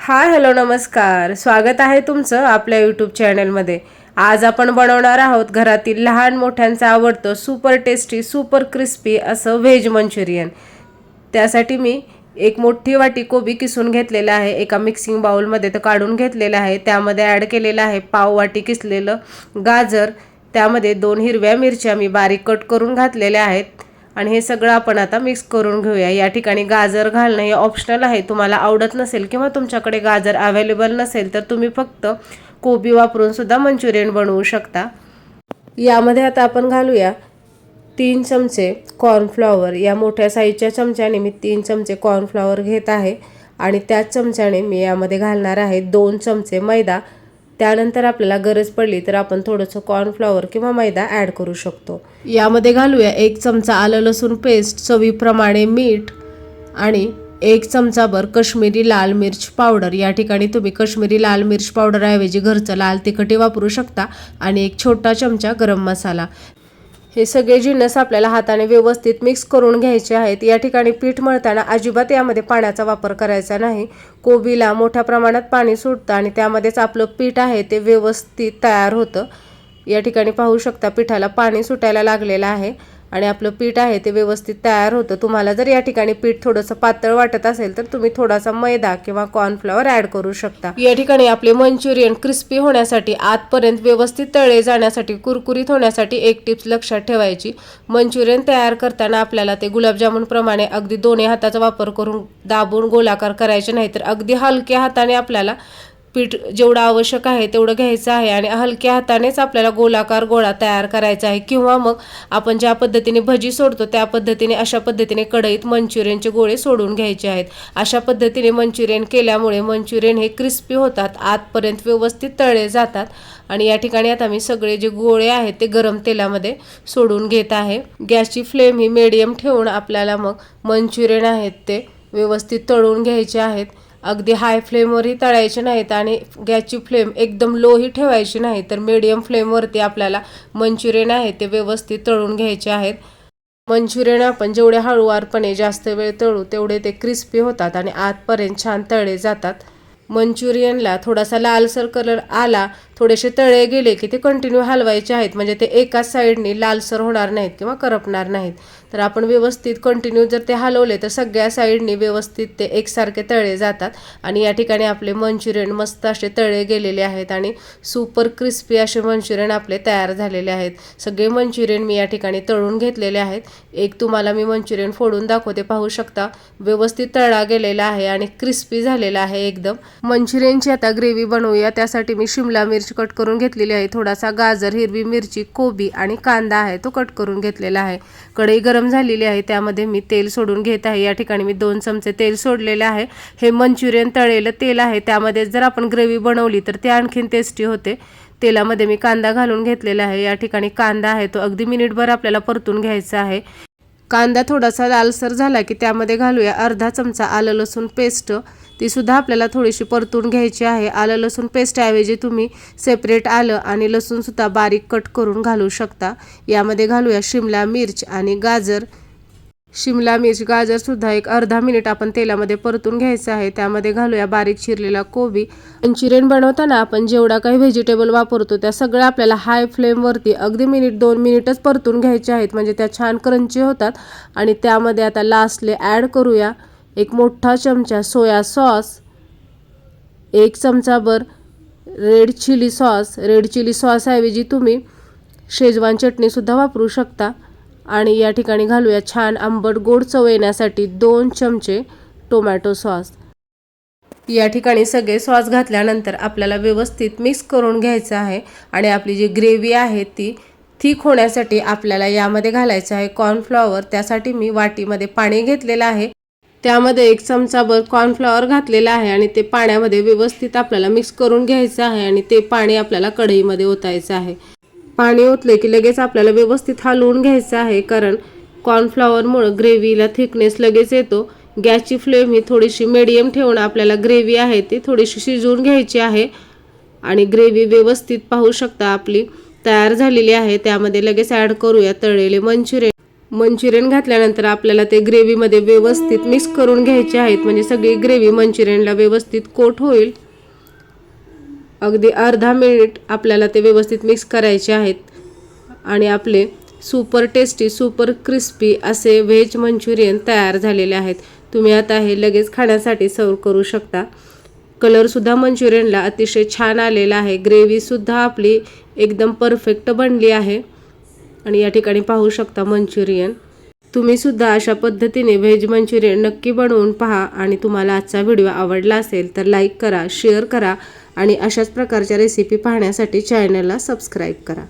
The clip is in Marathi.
हाय हॅलो नमस्कार, स्वागत आहे तुमचं आपल्या यूट्यूब चॅनलमध्ये। आज आपण बनवणार आहोत घरातील लहान मोठ्यांचा आवडतं सुपर टेस्टी सुपर क्रिस्पी असं व्हेज मंचुरियन। त्यासाठी मी एक मोठी वाटी कोबी किसून घेतलेला आहे, एका मिक्सिंग बाउलमध्ये ते काढून घेतलेला आहे। त्यामध्ये ॲड केलेलं आहे पाव वाटी किसलेलं गाजर, त्यामध्ये 2 हिरव्या मिरच्या मी बारीक कट करून घातलेल्या आहेत आणि हे सगळं आपण आता मिक्स करून घेऊया। या ठिकाणी गाजर घालणं हे ऑप्शनल आहे, तुम्हाला आवडत नसेल किंवा तुमच्याकडे गाजर अवेलेबल नसेल तर तुम्ही फक्त कोबी वापरून सुद्धा मंचुरियन बनवू शकता। यामध्ये आता आपण घालूया 3 चमचे कॉर्नफ्लॉवर। या मोठ्या साईजच्या चमच्याने मी 3 चमचे कॉर्नफ्लॉवर घेत आहे आणि त्याच चमच्याने मी यामध्ये घालणार आहे 2 चमचे मैदा। त्यानंतर आपल्याला गरज पडली तर आपण थोडंसं कॉर्नफ्लॉवर किंवा मैदा ॲड करू शकतो। यामध्ये घालूया 1 चमचा आलं लसूण पेस्ट, चवीप्रमाणे मीठ आणि 1 चमचाभर कश्मीरी लाल मिर्च पावडर। या ठिकाणी तुम्ही कश्मीरी लाल मिर्च पावडर ऐवजी घरचं लाल तिखटही वापरू शकता आणि 1 छोटा चमचा गरम मसाला। हे सगळे जिन्नस आपल्याला हाताने व्यवस्थित मिक्स करून घ्यायचे आहेत। या ठिकाणी पीठ मळताना अजिबात यामध्ये पाण्याचा वापर करायचा नाही। कोबीला मोठ्या प्रमाणात पाणी सुटतं आणि त्यामध्येच आपलं पीठ आहे ते व्यवस्थित तयार होतं। या ठिकाणी पाहू शकता पिठाला पाणी सुटायला लागलेलं आहे आणि आपलं पीठ आहे ते व्यवस्थित तयार होतं। तुम्हाला जर या ठिकाणी पीठ थोडंसं पातळ वाटत असेल तर तुम्ही थोडासा मैदा किंवा कॉर्नफ्लॉवर ॲड करू शकता। या ठिकाणी आपले मंचुरियन क्रिस्पी होण्यासाठी, आतपर्यंत व्यवस्थित तळले जाण्यासाठी, कुरकुरीत होण्यासाठी एक टिप्स लक्षात ठेवायची। मंचुरियन तयार करताना आपल्याला ते गुलाबजामुन प्रमाणे अगदी दोन्ही हाताचा वापर करून दाबून गोलाकार करायचे नाही, तर अगदी हलक्या हाताने आपल्याला पीठ जेवढं आवश्यक आहे तेवढं घ्यायचं आहे आणि हलक्या हातानेच आपल्याला गोलाकार गोळा तयार करायचा आहे। किंवा मग आपण ज्या पद्धतीने भजी सोडतो त्या पद्धतीने अशा पद्धतीने कढईत मंचुरियनचे गोळे सोडून घ्यायचे आहेत। अशा पद्धतीने मंचुरियन केल्यामुळे मंचुरियन हे क्रिस्पी होतात, आतपर्यंत व्यवस्थित तळले जातात। आणि या ठिकाणी आता मी सगळे जे गोळे आहेत ते गरम तेलामध्ये सोडून घेत आहे। गॅसची फ्लेम ही मीडियम ठेवून आपल्याला मग मंचुरियन आहेत ते व्यवस्थित तळून घ्यायचे आहेत। अगदी हाय फ्लेमवरही तळायचे नाहीत आणि गॅसची फ्लेम एकदम लोही ठेवायची नाही, तर मीडियम फ्लेमवरती आपल्याला मंचुरियन आहे ते व्यवस्थित तळून घ्यायचे आहेत। मंचुरियन आपण जेवढे हळूवारपणे जास्त वेळ तळू तेवढे ते क्रिस्पी होतात आणि आतपर्यंत छान तळले जातात। मंचुरियनला थोडासा लालसर कलर आला, थोडेसे तळे गेले की ते कंटिन्यू हलवायचे आहेत, म्हणजे ते एकाच साईडने लालसर होणार नाहीत किंवा करपणार नाहीत। तर आपण व्यवस्थित कंटिन्यू जर ते हलवले तर सगळ्या साईडने व्यवस्थित ते एकसारखे तळे जातात आणि या ठिकाणी आपले मंचुरियन मस्त असे तळे गेलेले आहेत आणि सुपर क्रिस्पी असे मंचुरियन आपले तयार झालेले आहेत। सगळे मंचुरियन मी या ठिकाणी तळून घेतलेले आहेत। एक तुम्हाला मी मंचुरियन फोडून दाखवते, पाहू शकता व्यवस्थित तळा गेलेला आहे आणि क्रिस्पी झालेला आहे एकदम। मंचुरियनची आता ग्रेव्ही बनवूया। त्यासाठी मी शिमला मिरची कट करून घेतलेली आहे, थोडासा गाजर, हिरवी मिरची, कोबी आणि कांदा आहे तो कट करून घेतलेला आहे। कढई गरम झालेली आहे, त्यामध्ये मी तेल सोडून घेत आहे। या ठिकाणी मी 2 चमचे तेल सोडलेले आहे। हे मंचुरियन तळलेलं तेल आहे, त्यामध्ये जर आपण ग्रेव्ही बनवली तर ते आणखीन टेस्टी होते। तेलामध्ये मी कांदा घालून घेतलेला आहे। या ठिकाणी कांदा आहे तो अगदी मिनिटभर आपल्याला परतून घ्यायचा आहे। कांदा थोडासा लालसर झाला की त्यामध्ये घालूया अर्धा चमचा आलं लसूण पेस्ट, ती सुद्धा आपल्याला थोडीशी परतून घ्यायची आहे। आलं लसूण पेस्ट ऐवजी तुम्ही सेपरेट आलं आणि लसूण सुद्धा बारीक कट करून घालू शकता। यामध्ये घालूया शिमला मिर्च आणि गाजर। शिमला मिर्च, गाजर सुद्धा एक अर्धा मिनिट आपण तेलामध्ये परतून घ्यायचं आहे। त्यामध्ये घालूया बारीक चिरलेला कोबी। मंचुरियन बनवताना आपण जेवढा काही व्हेजिटेबल वापरतो त्या सगळ्या आपल्याला हाय फ्लेमवरती अगदी 1-2 मिनिटच परतून घ्यायचे आहेत, म्हणजे त्या छान क्रंची होतात। आणि त्यामध्ये आता लास्टले ॲड करूया 1 मोठा चमचा सोया सॉस, 1 चमचाभर red chilli sauce. Red chilli sauce ऐवजी तुम्ही शेजवान चटणी सुद्धा वापरू शकता। आणि या ठिकाणी घालूया छान आंबट गोड चव येण्यासाठी 2 चमचे टोमॅटो सॉस। या ठिकाणी सगळे सॉस घातल्यानंतर आपल्याला व्यवस्थित मिक्स करून घ्यायचं आहे आणि आपली जी ग्रेव्ही आहे ती थिक होण्यासाठी आपल्याला यामध्ये घालायचं आहे कॉर्नफ्लॉवर। त्यासाठी मी वाटीमध्ये पाणी घेतलेलं आहे, त्यामध्ये 1 चमचाभर कॉर्नफ्लॉवर घातलेला आहे आणि ते पाण्यामध्ये व्यवस्थित आपल्याला मिक्स करून घ्यायचं आहे आणि ते पाणी आपल्याला कढईमध्ये ओतायचं आहे। पाणी ओतले की लगेच आपल्याला व्यवस्थित हलवून घ्यायचं आहे, कारण कॉर्नफ्लॉवरमुळे ग्रेव्हीला थिकनेस लगेच येतो। गॅसची फ्लेम ही थोडीशी मीडियम ठेवून आपल्याला ग्रेव्ही आहे ती थोडीशी शिजवून घ्यायची आहे आणि ग्रेव्ही व्यवस्थित पाहू शकता आपली तयार झालेली आहे। त्यामध्ये लगेच ॲड करूया तळलेले मंचुरियन। मंचुरियन घातल्यानंतर आपल्याला ते ग्रेव्हीमध्ये व्यवस्थित मिक्स करून घ्यायचे आहेत, म्हणजे सगळी ग्रेव्ही मंचुरियनला व्यवस्थित कोट होईल. अगदी अर्धा मिनिट आपल्याला ते व्यवस्थित मिक्स करायचे आहेत आणि आपले सुपर टेस्टी सुपर क्रिस्पी असे व्हेज मंचुरियन तयार झालेले आहेत. तुम्ही आता हे लगेच खाण्यासाठी सर्व करू शकता. कलरसुद्धा मंचुरियनला अतिशय छान आलेला आहे. ग्रेव्हीसुद्धा आपली एकदम परफेक्ट बनली आहे आणि या ठिकाणी पाहू शकता मंचुरियन. तुम्ही सुद्धा अशा पद्धतीने व्हेज मंचुरियन नक्की बनवून पहा आणि तुम्हाला आजचा व्हिडिओ आवडला असेल तर लाईक करा, शेअर करा आणि अशाच प्रकारच्या रेसिपी पाहण्यासाठी चॅनलला सबस्क्राईब करा.